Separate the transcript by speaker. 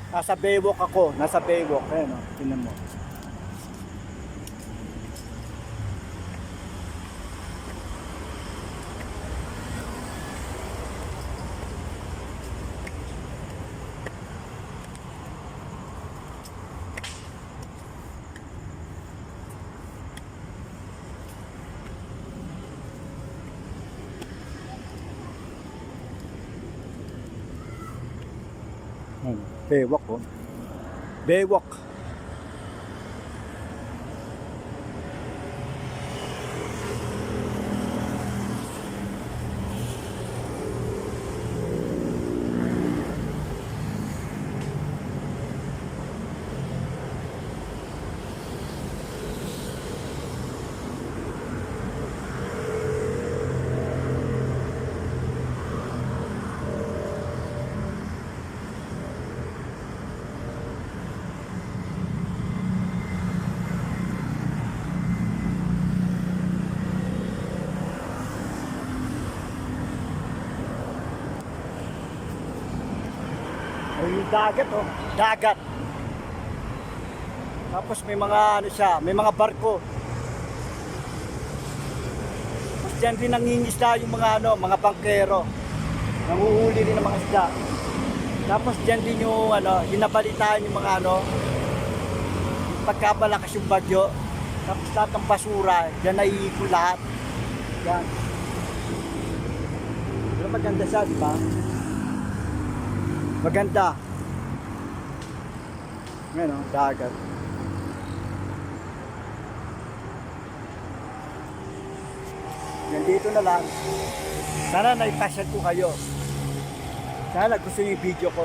Speaker 1: Nasa Baywalk ako. Nasa Baywalk. Ayan o. Tingnan mo. Baywalk oh. Baywalk. Ay, yung dagat oh. Dagat. Tapos may mga ano siya, may mga barko. Tapos dyan din nangingisda yung mga ano, mga bangkero. Nanguhuli rin ng mga isda. Tapos dyan din yung ano, yung nabalitaan yung mga ano, pagkabalakas yung bagyo. Tapos lahat ng basura, dyan naiikot lahat. Yan. Pero maganda siya, di ba? Maganda. Ngayon o, dagat. Nandito na lang. Sana naipasyal ko kayo. Sana gusto niyo yung video ko.